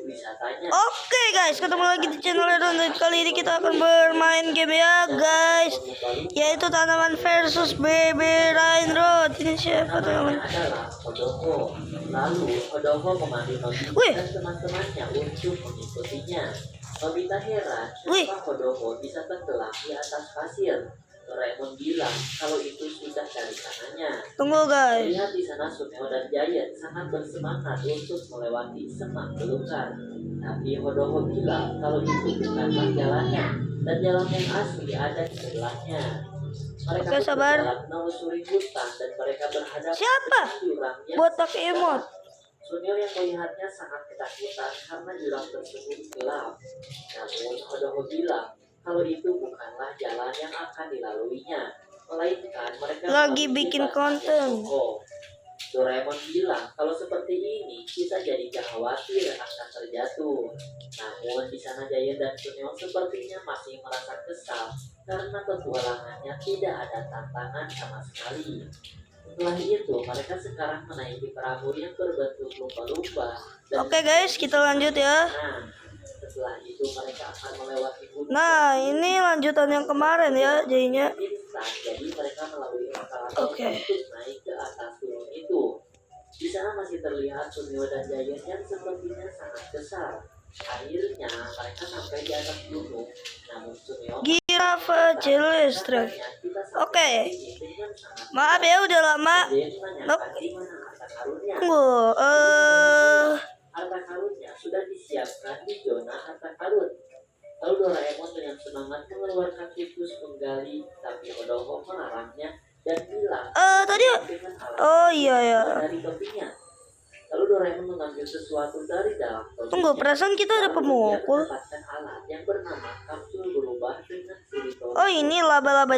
wisatanya. Oke guys, ketemu lagi di channel Edon, dan kali ini kita akan bermain game ya guys, yaitu tanaman versus baby rainroad. Ini siapa teman? Adalah Hodoko. Lalu Hodoko memanggil Nobita Wih. dan teman-temannya untuk mengikutinya. Nobita heran Wih. kenapa Hodoko bisa tenggelam di atas pasir. Doraemon bilang kalau itu sudah dari sananya. Tunggu guys. Lihat di sana Suneo dan Giant sangat bersemangat untuk melewati semak belukar. Tapi Hodoko bilang kalau itu bukanlah jalannya dan jalan yang asli ada di sebelahnya. Mereka Oke, sabar. berjalan menelusuri hutan dan mereka berhadapan Siapa? dengan jurang yang Botak sangat emot. dalam. Suneo yang melihatnya sangat ketakutan karena jurang tersebut gelap. Namun Hodoko bilang kalau itu bukanlah jalan yang akan dilaluinya, melainkan mereka Lagi melalui bikin batas konten. yang kokoh. Doraemon bilang kalau seperti ini kita jadi khawatir akan terjatuh. Namun di sana Giant dan Suneo sepertinya masih merasa kesal karena petualangannya tidak ada tantangan sama sekali. Setelah itu mereka sekarang menaiki perahu yang berbentuk lumba-lumba. Oke guys, kita lanjut ya. Nah, setelah itu mereka akan melewati hutan. Nah, ini lanjutan yang kemarin ya jadinya. Instan, jadi mereka melalui eskalator Oke. untuk naik ke atas gunung itu. Di sana masih terlihat Suneo dan Giant yang sepertinya sangat besar. Akhirnya mereka sampai di atas gunung. Namun Suneo Girafa Celestra. katanya, "Kita sampai Oke. di sini dengan sangat Maaf ya udah lama. Giant menanyakan Nope. di mana harta karunnya. Tunggu. Harta karunnya sudah disiapkan di zona harta karun. Lalu Doraemon dengan semangat mengeluarkan siklus menggali, tapi Hodoko melarangnya dan bilang Tadi. dengan alat Oh iya ya. dari topinya. Lalu Doraemon mengambil sesuatu dari dalam topinya. Tunggu, perasaan kita ada Lalu dia pemukul. mendapatkan alat yang bernama kapsul berubah dengan siliton. Oh, ini laba-laba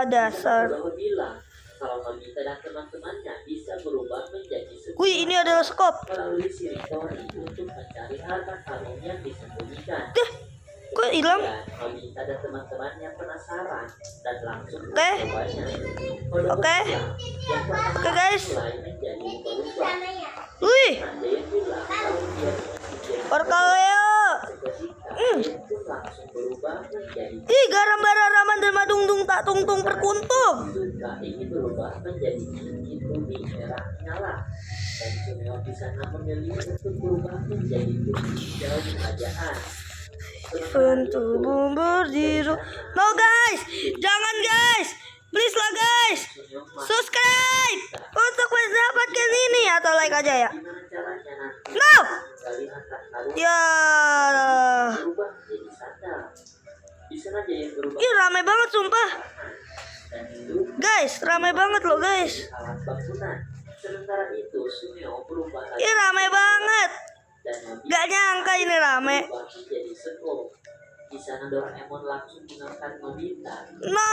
dasar. Hodoko bilang kalau Nobita dan teman-temannya bisa berubah menjadi sebuah Wih, ini adalah skop. melalui silitori untuk mencari harta karun yang disembunyikan. Kok hilang? Dan Nobita dan temannya penasaran dan langsung Oke. mencobanya. Oke. Yang pertama Oke, guys. mulai menjadi lumba-lumba. Wih, Dia bilang kalau dia menjadi Orkaleo. seketika dia pun langsung berubah menjadi Ih, garam bararaman dan madungdung tak tungtung perkuntung. suka ingin berubah menjadi cincin bumi merah nyala. Dan Suneo di sana memilih untuk berubah menjadi bumi hijau kerajaan. Untuk berdiri. No guys, jangan guys. Please lah guys. Subscribe untuk mendapatkan ini atau like aja ya. Gimana caranya nanti No. menggali harta karun Ya. berubah menjadi sandal. Di sana Giant berubah Ih, rame banget sumpah. dan itu Guys, rame banget loh guys. alat bangunan. Sementara itu Suneo berubah lagi Ih, rame banget. dan Nobita Gak nyangka ini rame. berubah menjadi sekop. Di sana Doraemon langsung mengangkat Nobita. No.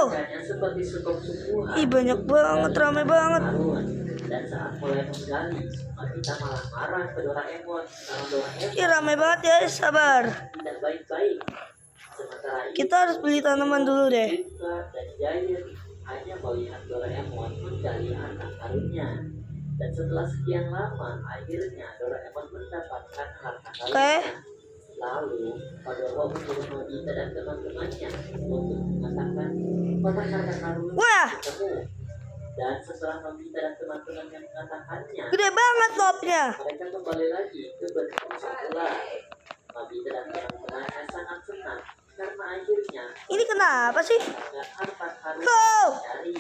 Ikannya seperti sekop semua. Ih, banyak banget, rame banget. Karun. Dan saat mulai menggali, Nobita malah marah ke Doraemon karena Doraemon Ih, rame banget ya, sabar. tidak baik-baik. Sementara itu, Kita harus beli tanaman dulu deh. Yuka dan Giant hanya melihat Doraemon menggali harta karunnya. Dan setelah sekian lama, akhirnya Doraemon mendapatkan harta karunnya. Oke. Lalu, Hodoko menyuruh Nobita dan teman-temannya untuk mengatakan kotak harta karun Wah, ketemu. Dan setelah Nobita dan teman-temannya mengatakannya, gede banget lobnya. mereka kembali lagi ke bentuk semula. Nobita dan teman-temannya sangat senang karena akhirnya Ini kenapa sih? sangat harta karun Go. dicari.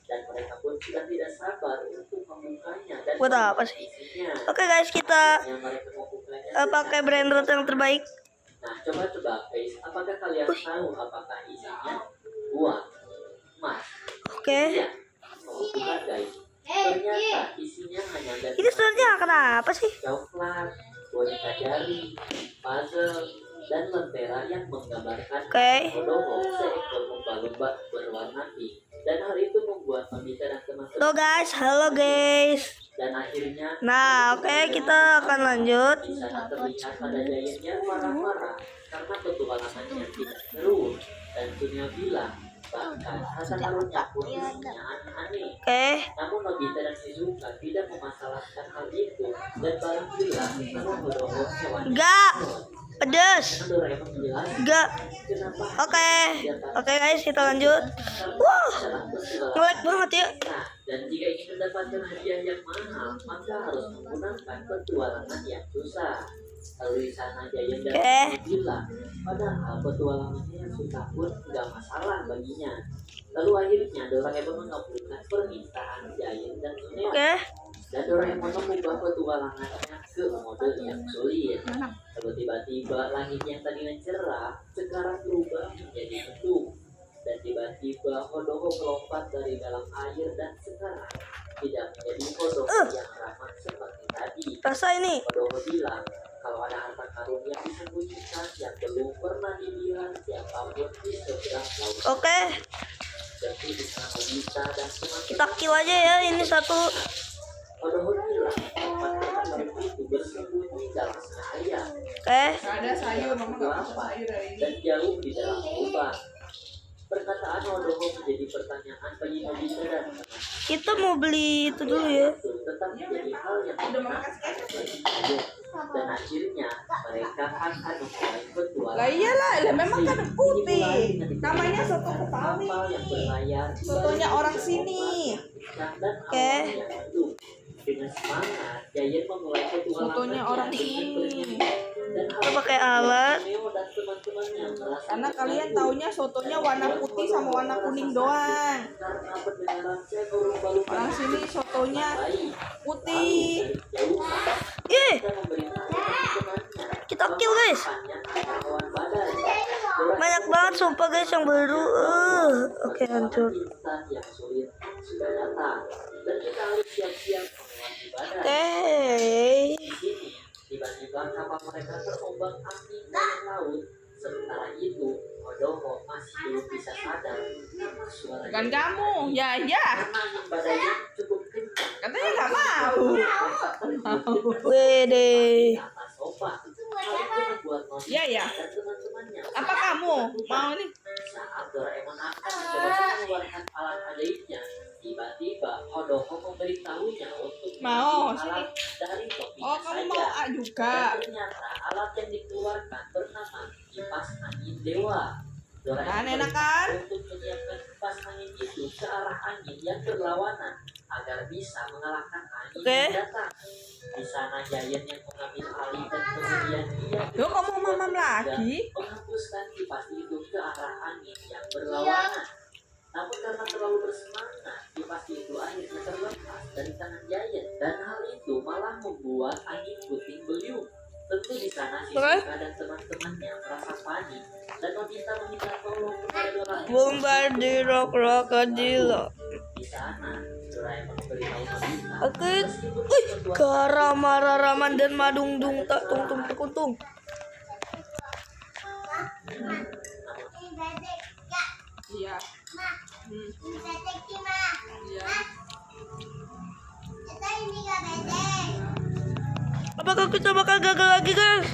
Dan mereka pun sudah tidak sabar untuk membukanya dan Buat apa melihat sih? isinya. Oke guys, kita Yang mereka membukanya pakai brand road yang terbaik. Nah, coba tebak guys, apakah kalian tahu apakah isinya? Buah, emas. Oke. Iya. Oh, bukan guys. Ternyata isinya hanya dari Ini sebenarnya kenapa sih? coklat, boneka jari, puzzle, dan lentera yang menggambarkan Oke. Hodoko seekor lumba-lumba berwarna pink. Dan hal itu membuat Nobita dan teman-teman Halo guys, halo guys. dan akhirnya Nah, oke, kita akan lanjut. di sana terlihat pada Giant yang marah-marah karena petualangannya tidak seru. Dan Suneo bilang Bahkan harta karunnya pun isinya aneh-aneh. Oke. Namun Nobita dan Shizuka tidak memasalahkan hal itu dan barang bilang namun Hodoho hewan Enggak. Pedes. karena Doraemon menjelaskan Enggak. kenapa Oke. Oke guys, kita lanjut. Wah, adalah petualangan. nge-lag banget ya. Nah, dan jika ingin mendapatkan hadiah yang mahal, maka harus menggunakan petualangan yang susah. Lalu di sana Giant dan Oke. Momo bilang, padahal petualangannya yang susah pun nggak masalah baginya. Lalu akhirnya Doraemon mengabulkan permintaan Giant dan Suneo. Oke. Dan Doraemon mengubah petualangannya ke mode yang sulit. Lalu tiba-tiba langit yang tadinya cerah sekarang berubah menjadi mendung. Dan tiba-tiba Hodoho melompat dari dalam air dan sekarang tidak menjadi Hodoho yang ramah seperti tadi. Rasa ini. Hodoho bilang kalau ada harta karun yang disembunyikan yang belum pernah dilihat siapapun di seberang laut. Oke. Jadi di sana Nobita dan Kita kill aja ya ini satu. Hodoho bilang tempat karun itu bersembunyi dalam cahaya Oke. Gak ada sayur, mama gak masak sayur hari ini. dan jauh di dalam lubang. Perkataan Hodoho menjadi pertanyaan bagi Nobita dan teman. Kita mau beli itu dulu ya. Itu tetap menjadi hal yang Udah mama kasih kecap. bagi Giant. Dan akhirnya mereka akan memulai petualangan. Lah iyalah, lah memang kan putih. Namanya soto Betawi. Kapal yang berlayar di Sotonya balik orang sini. dan Oke. awan yang mendung. Dengan semangat, Giant memulai petualangan Sotonya orang sini. Kita pakai alat. Karena kalian taunya sotonya warna putih sama warna kuning doang. Karena pendengaran saya baru Orang sini sotonya putih. Ih, kita kill guys. Banyak banget sumpah guys yang baru. Oke, hancur. Yang sulit sudah datang dan kita harus siap-siap menguat ibadah. Oke. Di sini, tiba-tiba kapal mereka terombang ambing dari laut. Sementara itu, Hodoho masih belum bisa sadar karena suara Bukan kamu, ya ya. karena angin badainya cukup kencang. Katanya gak mau. Wede. Di atas sofa. Hal itu membuat Nobita Iya, ya. dan teman-temannya Apa kamu mau nih? saat Doraemon akan mencoba mengeluarkan alat ajaibnya, tiba-tiba Hodoho memberitahunya untuk Mau, mengambil alat dari topinya Oh, kamu saja. mau A juga. Dan ternyata alat yang dikeluarkan bernama kipas angin dewa. Doraemon Kan enak kan? untuk menyiapkan kipas angin itu ke arah angin yang berlawanan agar bisa mengalahkan angin Oke. yang datang. Di sana Giant yang mengambil alih dan kemudian dia Loh, kamu mau mamam lagi? menghembuskan kipas itu ke arah angin yang berlawanan. Namun karena terlalu bersemangat, kipas itu akhirnya terlepas dari tangan Giant dan hal itu malah membuat angin puting beliung. Tentu di sana Shizuka dan teman-temannya merasa panik dan Nobita meminta tolong kepada Doraemon. Bombardir krokodilo. Di sana Doraemon memberitahu Nobita. Oke. Meskipun Wih, ketentuan garam mararaman dan madungdung tak tung kuntung. Iya. Iya. Apakah kita bakal gagal lagi guys?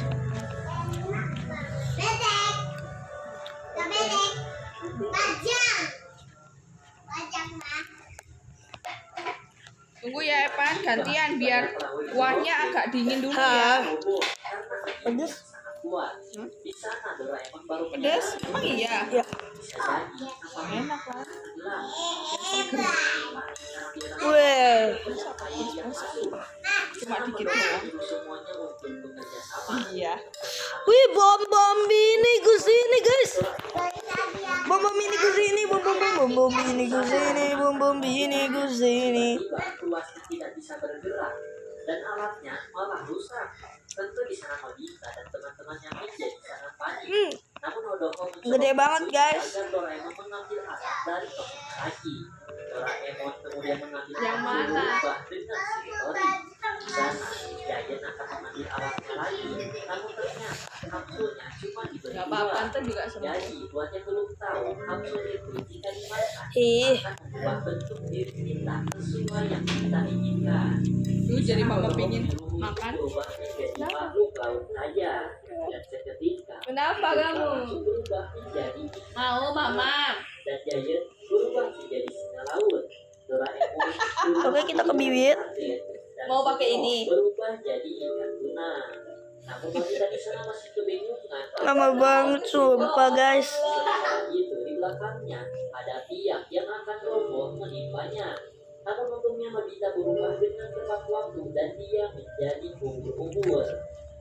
Tunggu ya Evan, gantian biar kuahnya agak dingin dulu Hah. ya. Pedes? kuat. Di sana Doraemon baru Pedes? Emang iya? Ya. bisa jadi apa Enak lah. bilang Weh. Cuma dikit doang. semuanya untuk bekerja sama. Iya. Wih, bom ini ke sini guys. Bom ini ke sini, bom ini ke sini, bom ini ke sini. Tiba tuasnya tidak bisa bergerak dan alatnya malah rusak. Tentu di sana Nobita dan teman-temannya menjadi sangat panik. Namun Hodoho mencoba Gede banget, guys. agar Doraemon mengambil alat dari tokonya lagi. Doraemon kemudian mengambil Yang alat mana? berubah dengan Shitori. Di sana Giant akan mengambil alatnya lagi. Namun ternyata kapsulnya cuma diberi Gak apa-apa, dua. ntar juga sembuh. Jadi buat yang belum tahu kapsul itu jika dimakan Ih. akan membuat bentuk diri kita sesuai yang kita inginkan. Duh, jadi mama pengen makan. Berubah menjadi makhluk laut saja dan seketika Kenapa kamu? langsung berubah menjadi Mau mama? dan dan Giant berubah menjadi singa laut. Doraemon Oke, kita ke bibit. dan Mau pakai Suneo ini? berubah jadi ikan tuna. Namun Nobita di sana masih kebingungan. Lama banget sumpah guys. Sementara itu di belakangnya ada tiang yang akan roboh menimpanya. Namun untungnya Nobita berubah dengan tepat waktu dan dia menjadi ubur-ubur.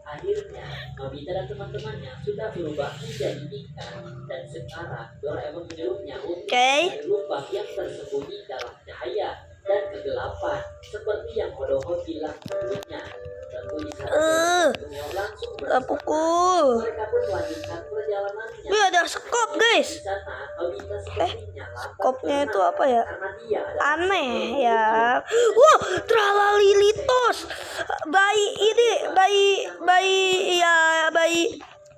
Akhirnya Nobita dan teman-temannya sudah berubah menjadi ikan dan sekarang Doraemon menyuruhnya untuk Oke. mencari lubang yang tersembunyi dalam cahaya dan kegelapan seperti yang Kodoho bilang sebelumnya. Tentu di sana Suneo langsung Lapuku. mereka pun melanjutkan perjalanannya. Wih, ada skop guys. Di sana Nobita sepertinya lambat Skopnya itu berenang apa ya? karena dia adalah Aneh ya. Wow, Tralalilitos. Bayi ini, bayi ya, bayi.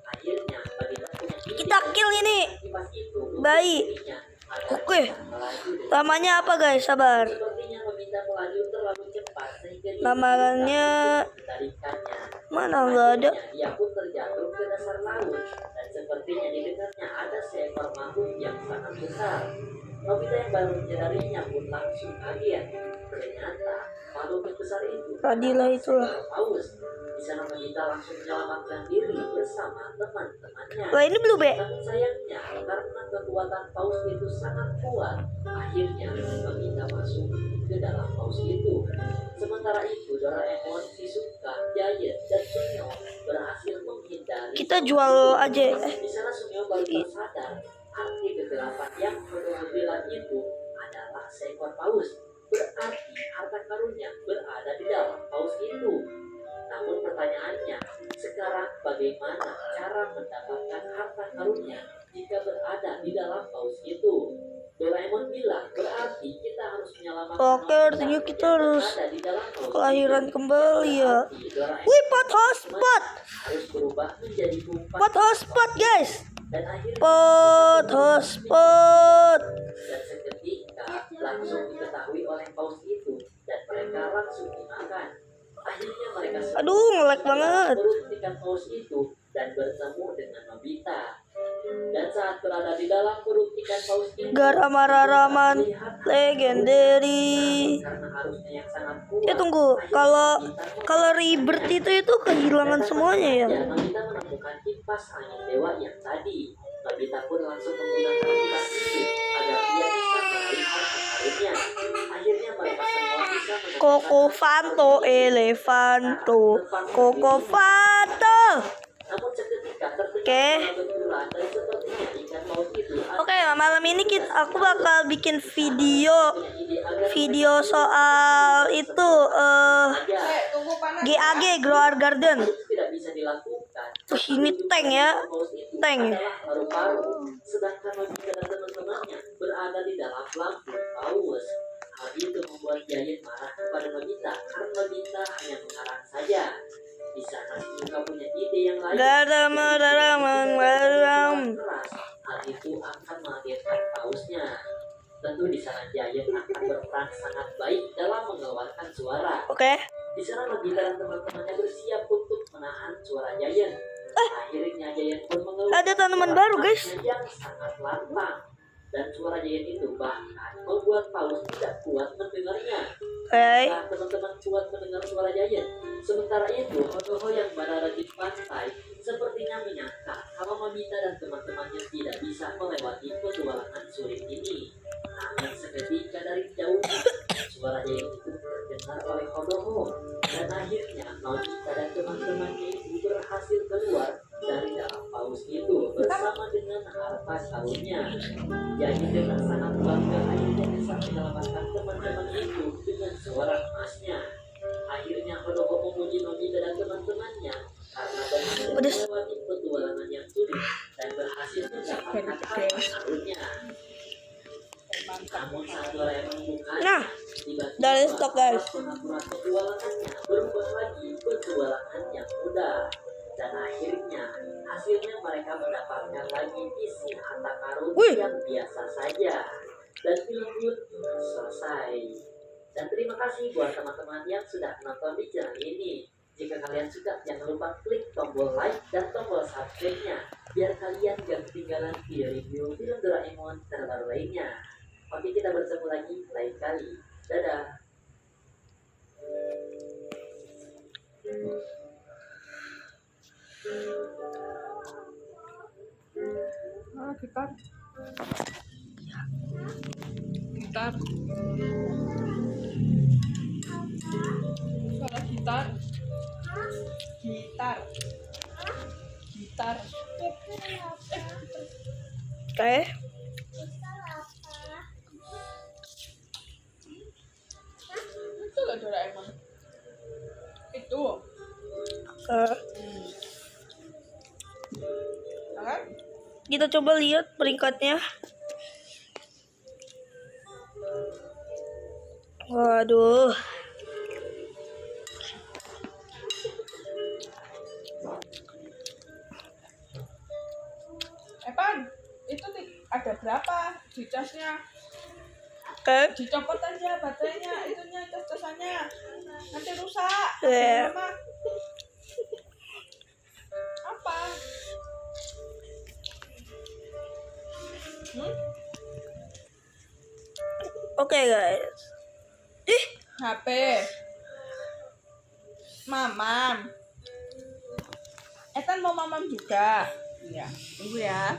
akhirnya Nobita punya ide. Kita kill ini. Kipas itu Bayi. dirinya agar Oke. bisa melaju dengan Namanya apa guys? Sabar. sepertinya Nobita melaju terlalu cepat sehingga dia Namanya mengendalikannya. mana nggak ada. Akhirnya dia pun terjatuh ke dasar laut dan sepertinya di dekatnya ada seekor makhluk yang sangat besar. Nobita yang baru menyadarinya pun langsung kaget. Ternyata makhluk yang besar itu Tadilah itulah. paus. Di sana Nobita langsung menyelamatkan diri bersama teman-temannya. Wah, ini blue bag. Namun sayangnya karena kekuatan paus itu sangat kuat, akhirnya Nobita masuk ke dalam paus itu. Sementara itu Doraemon, Shizuka, Giant, dan Suneo berhasil menghindari. Kita jual aja. Di sana Suneo baru tersadar arti kegelapan yang Kodoho bilang itu adalah seekor paus. Berarti harta karunnya berada di dalam paus itu. Namun pertanyaannya, sekarang bagaimana cara mendapatkan harta karunnya jika berada di dalam paus itu? Doraemon bilang berarti kita harus menyelamatkan Oke, Nobita artinya kita yang harus berada di dalam paus kelahiran itu. kembali ya. Berarti Doraemon Wih, pot hotspot. harus berubah menjadi umpan Pot hotspot guys. dan akhirnya Pot hotspot. dan seketika langsung diketahui oleh paus itu dan mereka langsung dimakan. Akhirnya mereka semua Aduh, nge-lag banget. perut ikan paus itu dan bertemu dengan Nobita. Dan saat berada di dalam perut ikan paus itu, Garamaraman legendary. karena arusnya yang sangat kuat. Ya tunggu, kalau rebirth itu kehilangan semuanya ya. Ya, Nobita menemukan kipas angin dewa yang tadi. Nobita pun langsung menggunakan kipas itu agar dia bisa meraih harta karunnya. Akhirnya mereka semua bisa menemukan Coco Fanto Elefanto. Coco Fanto. namun seketika terdengar Oke. suara benturan dan sepertinya ikan paus itu Oke, malam ini aku bakal bikin video punya ide agar soal itu aja Tunggu panas. GAG Grower Garden. tidak bisa dilakukan. Ini tank ya. Paus itu Tank. adalah paru-paru, sedangkan Nobita dan teman-temannya berada di dalam lambung paus. Hal itu membuat Giant marah kepada Nobita karena Nobita hanya mengarang saja. Di sana Shizuka punya ide yang lain. Garam. Keras, hal itu akan mengagetkan pausnya. Tentu di sana Giant akan berperan sangat baik dalam mengeluarkan suara. Oke. Di sana Nobita dan teman-temannya bersiap untuk menahan suara Giant. Akhirnya Giant pun mengeluarkan Ada tanaman baru, guys. yang sangat lantang. Dan suara Giant itu bahkan membuat paus tidak kuat mendengarnya. Oke. Nah, teman-teman kuat mendengar suara Giant. Sementara itu, Kodoho yang berada di pantai sepertinya menyangka kalau Nobita dan teman-temannya tidak bisa melewati petualangan sulit ini. Namun seketika dari jauh, suara Giant itu terdengar oleh Kodoho. Dan akhirnya Nobita dan teman-temannya itu berhasil keluar dari dalam paus itu bersama dengan harta karunnya. Giant dengan sangat bangga akhirnya bisa menyelamatkan teman-teman itu dengan suara emasnya. Akhirnya Kodoho memuji Nobita dan teman-temannya karena berhasil melewati petualangan yang sulit dan berhasil mendapatkan harta karunnya. Namun saat Doraemon membukanya, Nah, tiba-tiba dari stok, guys. pengaturan petualangannya berubah lagi petualangan yang mudah. Dan akhirnya hasilnya mereka mendapatkan lagi isi harta karun Wih. yang biasa saja. Dan film pun selesai. Dan terima kasih buat teman-teman yang sudah menonton di channel ini. Jika kalian suka, jangan lupa klik tombol like dan tombol subscribe-nya. biar kalian gak ketinggalan video review film Doraemon terbaru lainnya. Oke, kita bertemu lagi lain kali. Dadah. Gitar. Gitar. Suara gitar. Gitar. Gitar. Oke. Itu loh Doraemon. Itu. Eh, Kan? kita coba lihat peringkatnya. Waduh. Pan, itu ada berapa di casnya? Dicopot aja baterainya, itunya cas-casannya. Nanti rusak. Mama. Apa? Oke guys. Ih, HP. Mamam. Etan mau mamam juga. Iya, tunggu ya.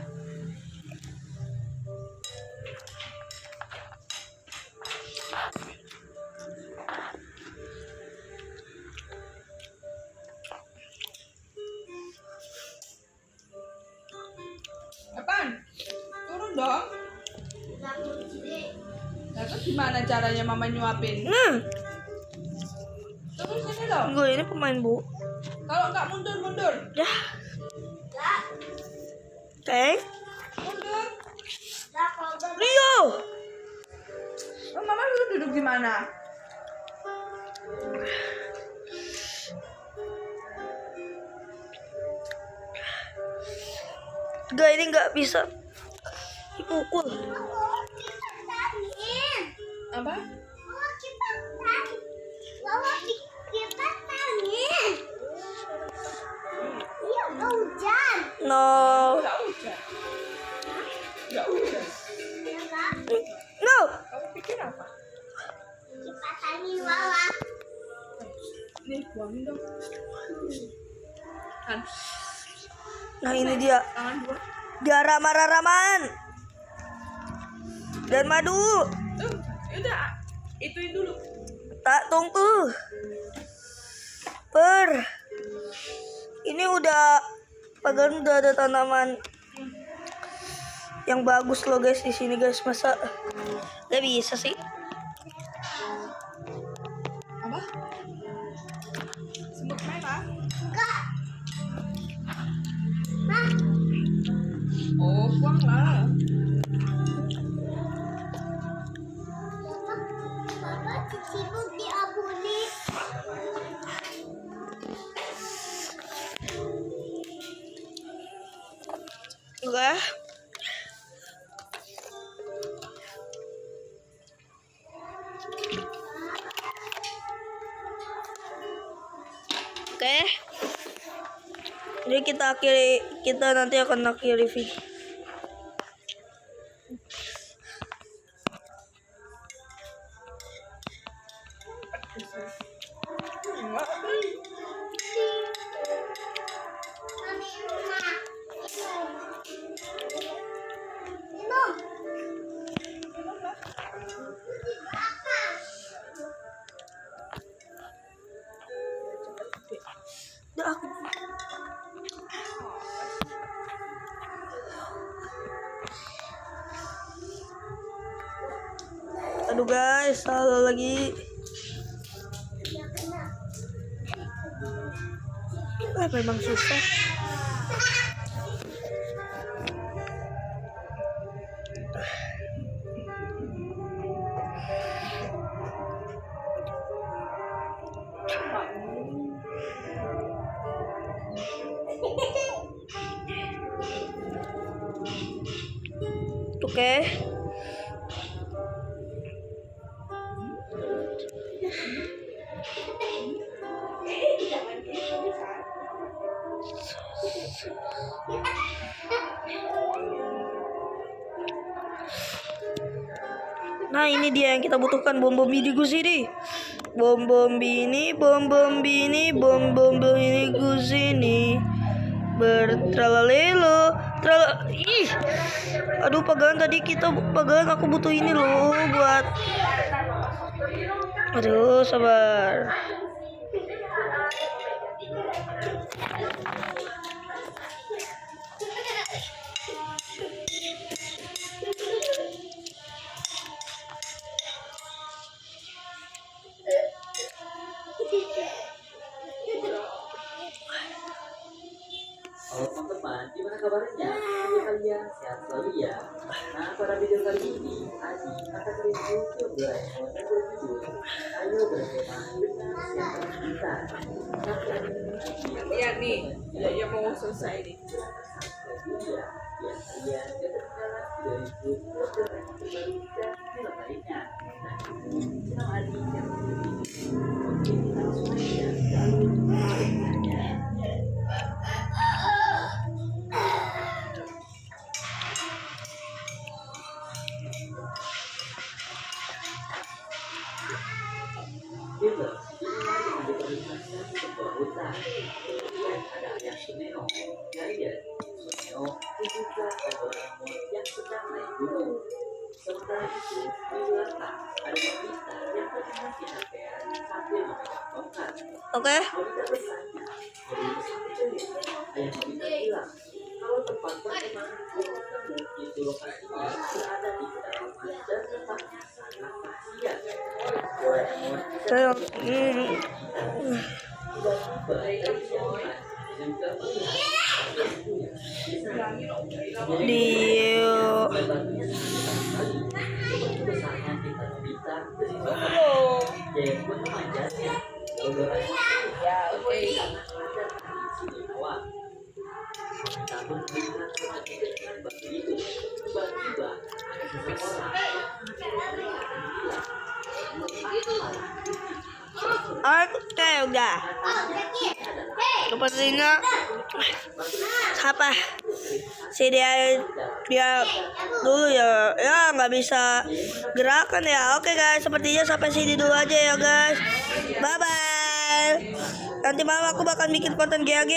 Epan, turun dong. Nah, terus gimana caranya mama nyuapin? Turun sini dong. gue ini pemain bu. Kalau nggak mundur. Ya. Oke. Mundur. Rio. Oh, mama duduk di mana? Gak, ini nggak bisa dipukul. Apa? No. Nggak hujan. Nggak hujan. No. Kamu pikir apa? Nih, buangin dong. Kan, Nah ini dia. tangan dua. Dia raman. Dan madu. Tuh, udah. Ituin dulu. Tak tunggu. Ini udah pagar udah ada tanaman yang bagus loh guys di sini guys. Masa gak bisa sih? Apa? Semut merah? Oh, buang lah. Enggak. Oke. Jadi kita nanti akan akhiri video. Udah aku. Aduh guys, salah lagi. Memang susah. Oke. Nah ini dia yang kita butuhkan, bom bini gus ini. Bom bini gus ini. Bertralalelo, ih, aduh pagan tadi aku butuh ini loh buat, aduh sabar. Halo teman-teman, gimana kabarnya? Semoga kalian sehat selalu ya. Nah, pada video kali ini, Adi akan review film Doraemon yang berjudul Ayo Bersama dengan Siapa Kita. Sampai akhirnya, Lihat nih, ya mau selesai nih. dunia biar kalian tidak ketinggalan dari film Doraemon terbaru dan film lainnya. Nah, channel Adi yang ini. Oke, langsung aja ke ceritanya. Film dimulai dengan diperlihatkan sebuah hutan. Kemudian ada ayah Suneo, Giant, Suneo, Shizuka, dan Doraemon yang sedang naik gunung. Sementara itu, di belakang ada Nobita yang tengah kecapean sambil memegang tongkat. Oke. Nobita bertanya, "Jadi pesawat ayah Nobita bilang, kalau tempat perkemahan gunung kamu itu lokasinya berada di pedalaman dan tempatnya sangat kasihan. Doraemon Dio. Ya, oke. Namun melihat semakin dekat batu itu, tiba-tiba ada seseorang Oke udah. Sepertinya apa? Si dia dulu ya nggak bisa gerakan ya. Oke guys, sepertinya sampai sini dulu aja ya guys. Bye bye. Nanti malam aku bakal bikin konten GAG.